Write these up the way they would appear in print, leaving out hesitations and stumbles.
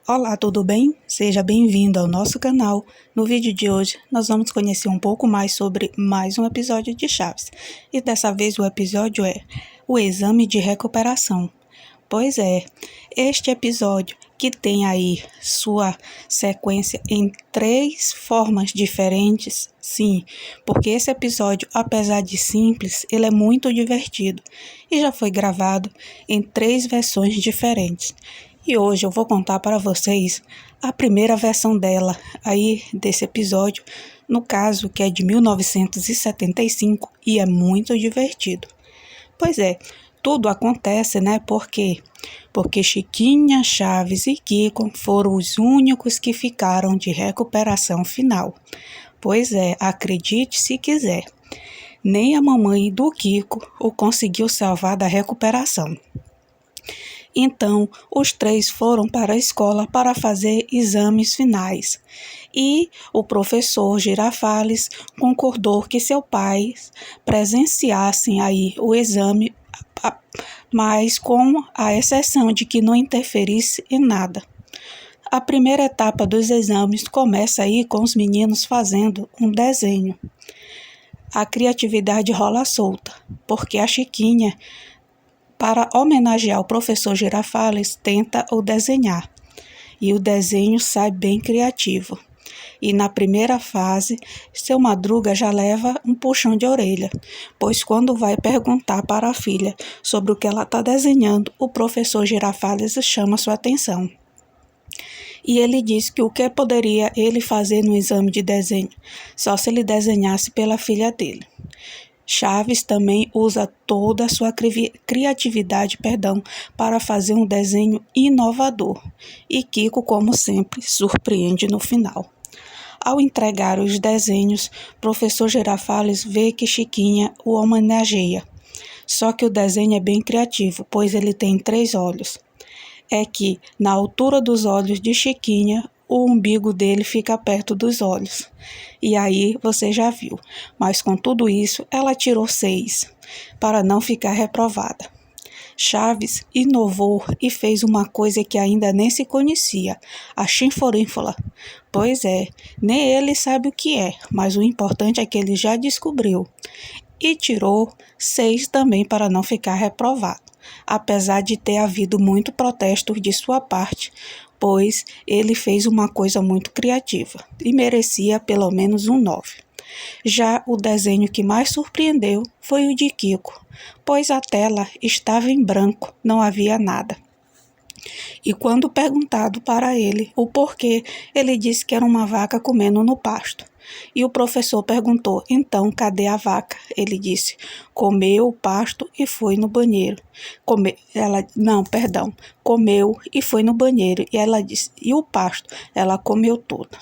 Olá, tudo bem? Seja bem-vindo ao nosso canal. No vídeo de hoje, nós vamos conhecer um pouco mais sobre mais um episódio de Chaves. E dessa vez o episódio é o exame de recuperação. Pois é, este episódio que tem aí sua sequência em 3 formas diferentes, sim, porque esse episódio, apesar de simples, ele é muito divertido e já foi gravado em 3 versões diferentes. E hoje eu vou contar para vocês a primeira versão dela, aí desse episódio, no caso que é de 1975 e é muito divertido. Pois é, tudo acontece, né? Porque Chiquinha, Chaves e Kiko foram os únicos que ficaram de recuperação final. Pois é, acredite se quiser, nem a mamãe do Kiko o conseguiu salvar da recuperação. Então, os 3 foram para a escola para fazer exames finais. E o professor Girafales concordou que seus pais presenciassem aí o exame, mas com a exceção de que não interferisse em nada. A primeira etapa dos exames começa aí com os meninos fazendo um desenho. A criatividade rola solta, porque a Chiquinha, para homenagear o professor Girafales, tenta o desenhar. E o desenho sai bem criativo. E na primeira fase, seu Madruga já leva um puxão de orelha, pois quando vai perguntar para a filha sobre o que ela está desenhando, o professor Girafales chama sua atenção. E ele diz que o que poderia ele fazer no exame de desenho, só se ele desenhasse pela filha dele. Chaves também usa toda a sua criatividade, para fazer um desenho inovador. E Kiko, como sempre, surpreende no final. Ao entregar os desenhos, professor Girafales vê que Chiquinha o homenageia. Só que o desenho é bem criativo, pois ele tem 3 olhos. É que, na altura dos olhos de Chiquinha, o umbigo dele fica perto dos olhos. E aí você já viu. Mas com tudo isso, ela tirou 6, para não ficar reprovada. Chaves inovou e fez uma coisa que ainda nem se conhecia, a chinforínfula. Pois é, nem ele sabe o que é, mas o importante é que ele já descobriu. E tirou 6 também para não ficar reprovado, apesar de ter havido muito protesto de sua parte, pois ele fez uma coisa muito criativa e merecia pelo menos um 9. Já o desenho que mais surpreendeu foi o de Kiko, pois a tela estava em branco, não havia nada. E quando perguntado para ele o porquê, ele disse que era uma vaca comendo no pasto. E o professor perguntou, então, cadê a vaca? Ele disse, comeu o pasto e foi no banheiro. Comeu e foi no banheiro. E ela disse, e o pasto? Ela comeu tudo.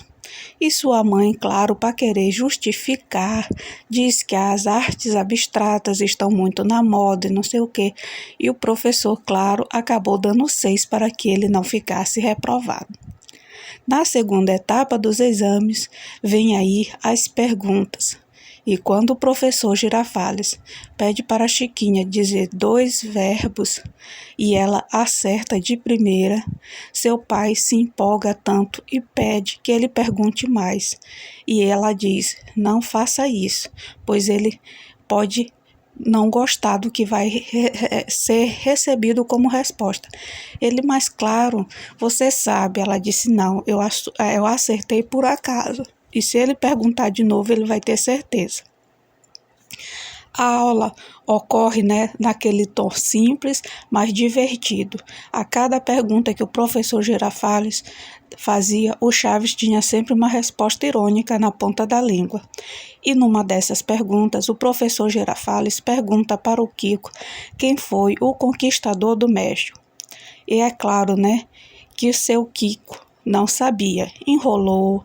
E sua mãe, claro, para querer justificar, diz que as artes abstratas estão muito na moda e não sei o quê. E o professor, claro, acabou dando 6 para que ele não ficasse reprovado. Na segunda etapa dos exames, vem aí as perguntas. E quando o professor Girafales pede para a Chiquinha dizer 2 verbos e ela acerta de primeira, seu pai se empolga tanto e pede que ele pergunte mais. E ela diz, não faça isso, pois ele pode não gostar do que vai ser recebido como resposta. Ele, mas claro, você sabe, ela disse, não, eu acertei por acaso. E se ele perguntar de novo, ele vai ter certeza. A aula ocorre, naquele tom simples, mas divertido. A cada pergunta que o professor Girafales fazia, o Chaves tinha sempre uma resposta irônica na ponta da língua. E numa dessas perguntas, o professor Girafales pergunta para o Kiko quem foi o conquistador do México. E é claro, que o seu Kiko não sabia. Enrolou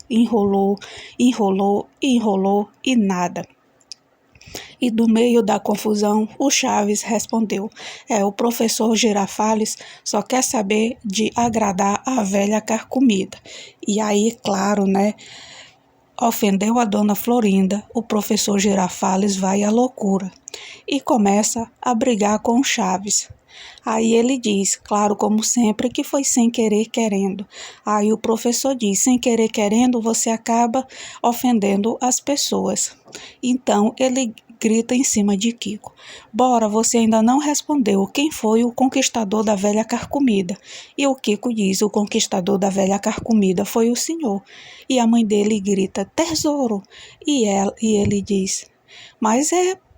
e nada. E do meio da confusão, o Chaves respondeu, o professor Girafales só quer saber de agradar a velha carcomida. E aí, claro, ofendeu a dona Florinda, o professor Girafales vai à loucura e começa a brigar com o Chaves. Aí ele diz, claro, como sempre, que foi sem querer querendo. Aí o professor diz, sem querer querendo, você acaba ofendendo as pessoas. Então ele grita em cima de Kiko. Bora, você ainda não respondeu. Quem foi o conquistador da velha carcomida? E o Kiko diz, o conquistador da velha carcomida foi o senhor. E a mãe dele grita, tesouro. E ele diz, mas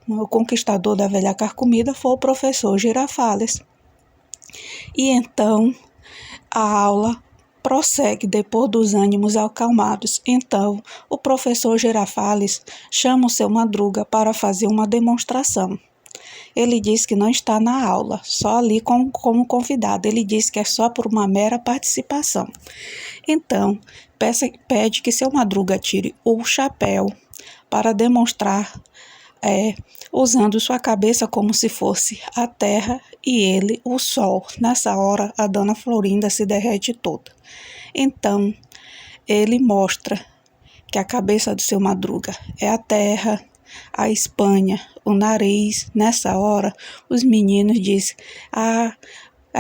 o conquistador da velha carcomida foi o professor Girafales. E então a aula prossegue depois dos ânimos acalmados. Então o professor Girafales chama o seu Madruga para fazer uma demonstração. Ele diz que não está na aula, só ali como convidado. Ele diz que é só por uma mera participação. Então, pede que seu Madruga tire o chapéu para demonstrar usando sua cabeça como se fosse a terra e ele o sol. Nessa hora, a dona Florinda se derrete toda. Então, ele mostra que a cabeça do seu Madruga é a terra, a Espanha, o nariz. Nessa hora, os meninos dizem, a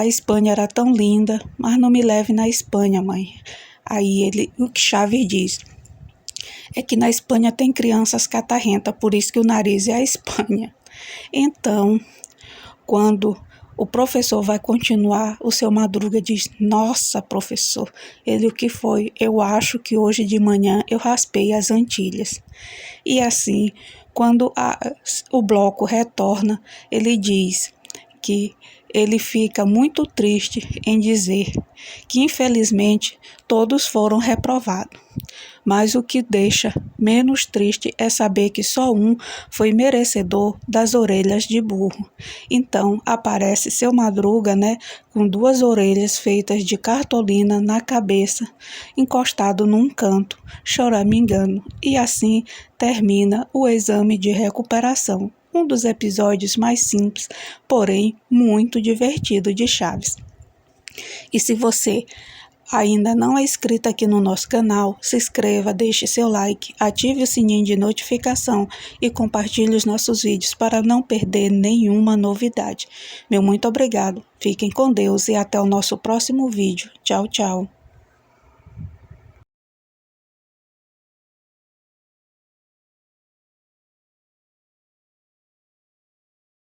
Espanha era tão linda, mas não me leve na Espanha, mãe. Aí o Chaves diz, é que na Espanha tem crianças catarrentas, por isso que o nariz é a Espanha. Então, quando o professor vai continuar, o seu Madruga diz, nossa, professor, o que foi? Eu acho que hoje de manhã eu raspei as Antilhas. E assim, quando o bloco retorna, ele diz que ele fica muito triste em dizer que, infelizmente, todos foram reprovados. Mas o que deixa menos triste é saber que só um foi merecedor das orelhas de burro. Então, aparece seu Madruga, com 2 orelhas feitas de cartolina na cabeça, encostado num canto, choramingando. E assim termina o exame de recuperação. Um dos episódios mais simples, porém muito divertido de Chaves. E se você ainda não é inscrito aqui no nosso canal, se inscreva, deixe seu like, ative o sininho de notificação e compartilhe os nossos vídeos para não perder nenhuma novidade. Meu muito obrigado, fiquem com Deus e até o nosso próximo vídeo. Tchau, tchau.